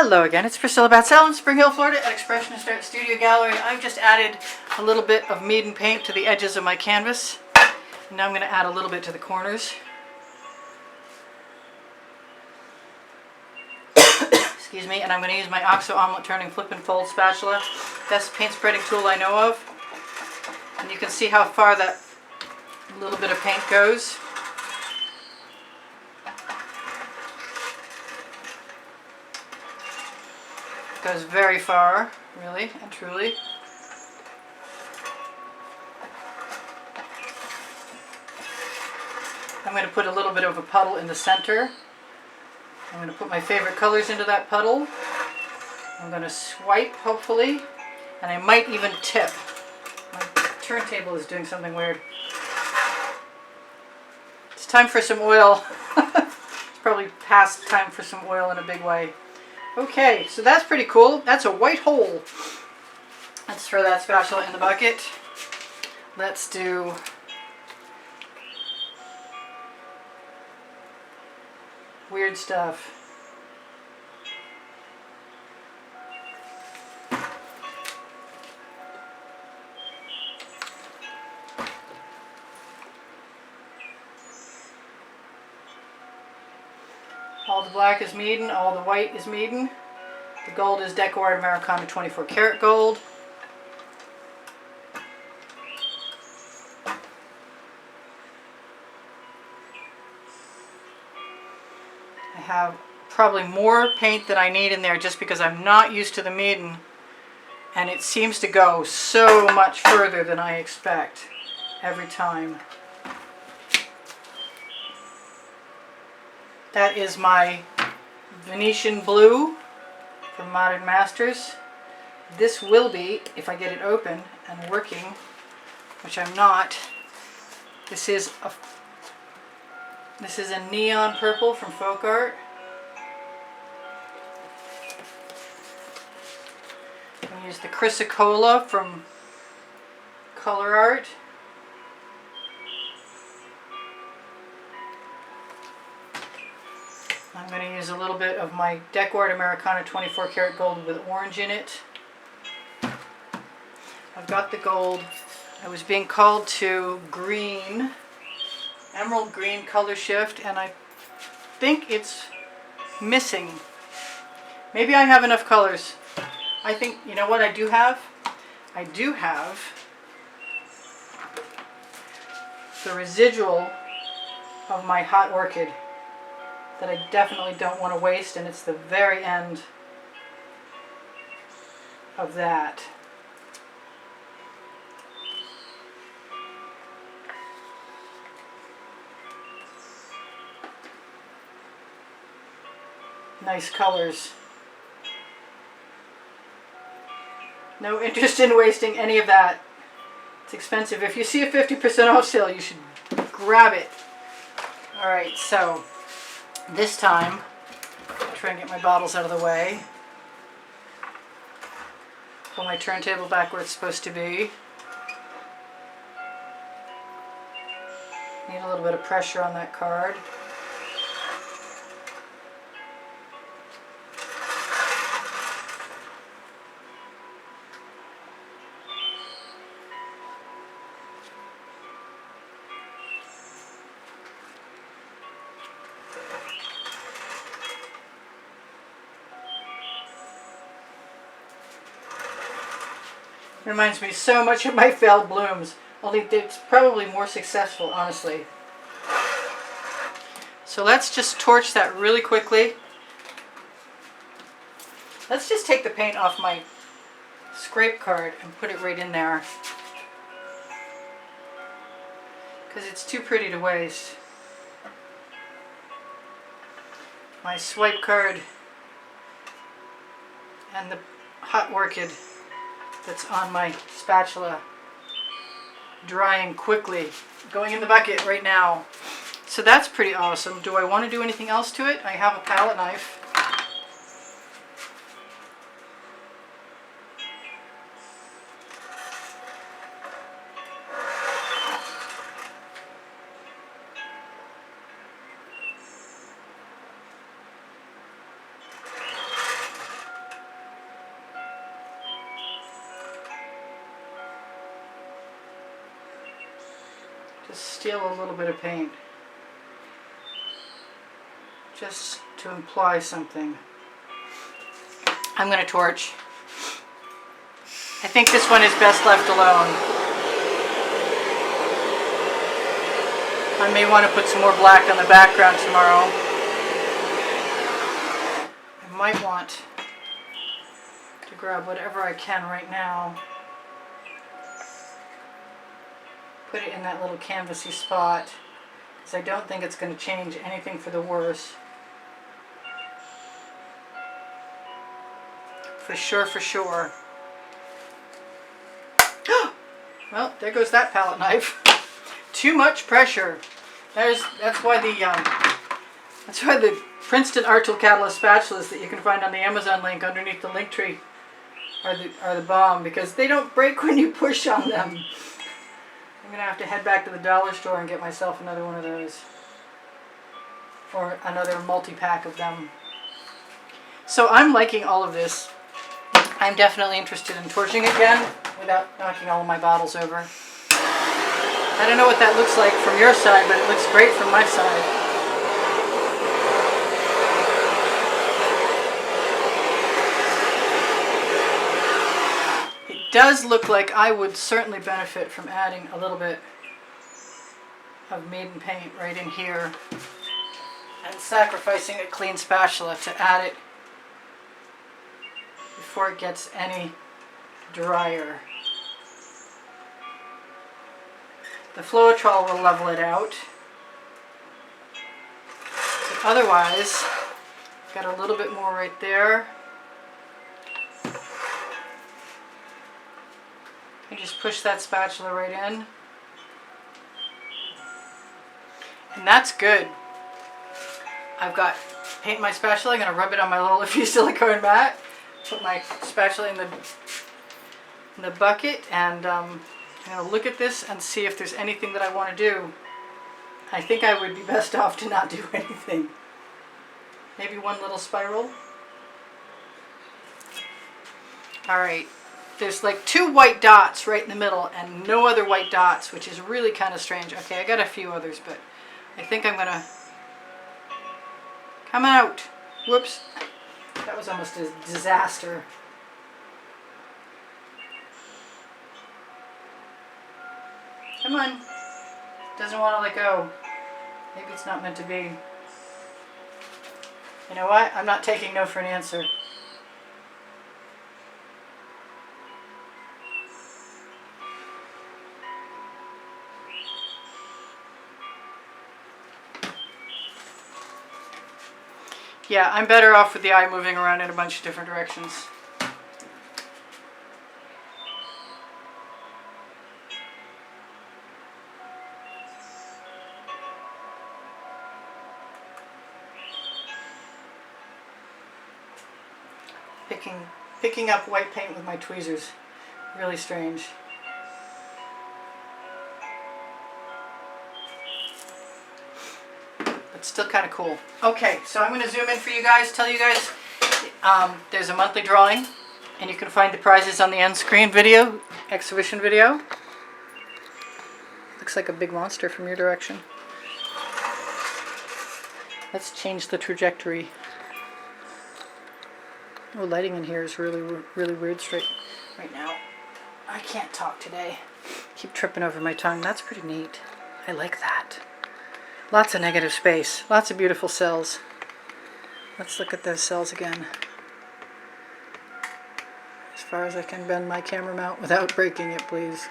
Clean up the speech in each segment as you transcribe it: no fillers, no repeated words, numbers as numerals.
Hello again, it's Priscilla Batzell in Spring Hill, Florida at Expressionist Art Studio Gallery. I've just added a little bit of Mead and paint to the edges of my canvas. Now I'm going to add a little bit to the corners. Excuse me, and I'm going to use my OXO Omelette Turning Flip and Fold spatula. Best paint spreading tool I know of. And you can see how far that little bit of paint goes. Goes very far, really and truly. I'm going to put a little bit of a puddle in the center. I'm going to put my favorite colors into that puddle. I'm going to swipe, hopefully, and I might even tip. My turntable is doing something weird. It's time for some oil. It's probably past time for some oil in a big way. Okay, so that's pretty cool. That's a white hole. Let's throw that spatula in the bucket. Let's do weird stuff. All the black is Mead, all the white is Mead. The gold is Decor Americana 24 karat gold. I have probably more paint than I need in there just because I'm not used to the Mead, and it seems to go so much further than I expect every time. That is my Venetian blue from Modern Masters. This will be, if I get it open and working, which I'm not, this is a neon purple from Folk Art. I use the Chrysocolla from Color Art. I'm going to use a little bit of my Decor Americana 24 karat gold with orange in it. I've got the gold. I was being called to green, emerald green color shift, and I think it's missing. Maybe I have enough colors. I think, you know what I do have? I do have the residual of my hot orchid that I definitely don't want to waste, and it's the very end of that. Nice colors. No interest in wasting any of that. It's expensive. If you see a 50% off sale, you should grab it. Alright, so this time, I'll try and get my bottles out of the way. Pull my turntable back where it's supposed to be. Need a little bit of pressure on that card. Reminds me so much of my failed blooms, only it's probably more successful, honestly. So let's just torch that really quickly. Let's just take the paint off my scrape card and put it right in there, because it's too pretty to waste. My swipe card and the hot orchid that's on my spatula, drying quickly, going in the bucket right now. So that's pretty awesome. Do I want to do anything else to it? I have a palette knife. Just steal a little bit of paint. Just to imply something. I'm going to torch. I think this one is best left alone. I may want to put some more black on the background tomorrow. I might want to grab whatever I can right now. Put it in that little canvasy spot, because I don't think it's going to change anything for the worse. For sure, for sure. Well, there goes that palette knife. Too much pressure. That's why the Princeton Art Tool Catalyst spatulas that you can find on the Amazon link underneath the link tree are the bomb, because they don't break when you push on them. I'm gonna have to head back to the dollar store and get myself another one of those, or another multi-pack of them. So I'm liking all of this. I'm definitely interested in torching again without knocking all of my bottles over. I don't know what that looks like from your side, but it looks great from my side. It does look like I would certainly benefit from adding a little bit of maiden paint right in here and sacrificing a clean spatula to add it before it gets any drier. The Floetrol will level it out. But otherwise, got a little bit more right there. You just push that spatula right in. And that's good. I've got paint in my spatula. I'm going to rub it on my little Liffey silicone mat. Put my spatula in the bucket, and I'm going to look at this and see if there's anything that I want to do. I think I would be best off to not do anything. Maybe one little spiral. Alright, there's like 2 white dots right in the middle and no other white dots, which is really kind of strange. Okay, I got a few others, but I think I'm going to... Come out! Whoops. That was almost a disaster. Come on. Doesn't want to let go. Maybe it's not meant to be. You know what? I'm not taking no for an answer. Yeah, I'm better off with the eye moving around in a bunch of different directions. Picking up white paint with my tweezers. Really strange. But still kind of cool. Okay, so I'm going to zoom in for you guys, tell you guys there's a monthly drawing, and you can find the prizes on the end screen video, exhibition video. Looks like a big monster from your direction. Let's change the trajectory. Oh, lighting in here is really weird right now. I can't talk today. Keep tripping over my tongue. That's pretty neat. I like that. Lots of negative space. Lots of beautiful cells. Let's look at those cells again. As far as I can bend my camera mount without breaking it, please.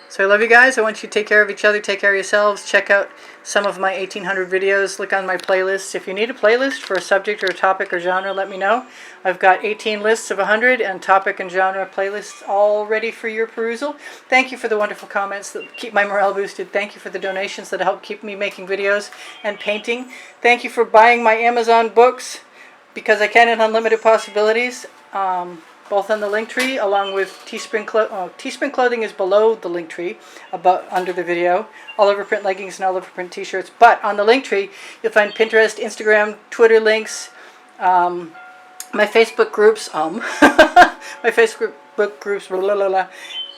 So I love you guys. I want you to take care of each other, take care of yourselves. Check out some of my 1800 videos. Look on my playlists. If you need a playlist for a subject or a topic or genre, let me know. I've got 18 lists of 100 and topic and genre playlists all ready for your perusal. Thank you for the wonderful comments that keep my morale boosted. Thank you for the donations that help keep me making videos and painting. Thank you for buying my Amazon books, Because I Can in Unlimited Possibilities. Both on the link tree, along with Teespring Clothing. Teespring Clothing is below the link tree, under the video. All over print leggings and all over print t-shirts. But on the link tree, you'll find Pinterest, Instagram, Twitter links, my Facebook groups, my Facebook groups, blah, blah, blah,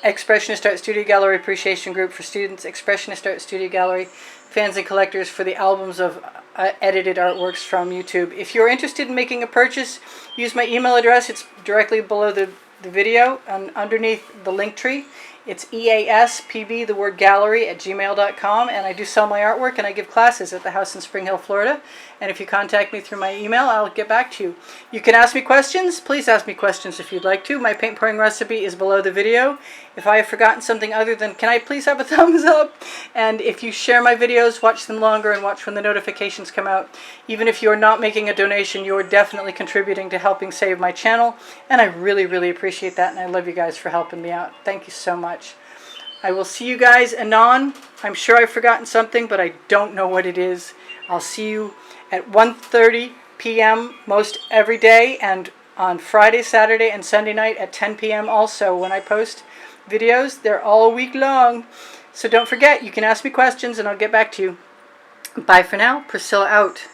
Expressionist Art Studio Gallery Appreciation Group for students, Expressionist Art Studio Gallery fans and collectors for the albums of edited artworks from YouTube. If you're interested in making a purchase, use my email address. It's directly below the video and underneath the link tree. It's easpb, the word gallery, @gmail.com, and I do sell my artwork and I give classes at the house in Spring Hill, Florida. And if you contact me through my email, I'll get back to you. You can ask me questions. Please ask me questions if you'd like to. My paint pouring recipe is below the video. If I have forgotten something other than, can I please have a thumbs up? And if you share my videos, watch them longer and watch when the notifications come out. Even if you're not making a donation, you're definitely contributing to helping save my channel. And I really, really appreciate that. And I love you guys for helping me out. Thank you so much. I will see you guys anon. I'm sure I've forgotten something, but I don't know what it is. I'll see you at 1:30 p.m. most every day, and on Friday, Saturday, and Sunday night at 10 p.m. also when I post videos. They're all week long. So don't forget, you can ask me questions and I'll get back to you. Bye for now. Priscilla out.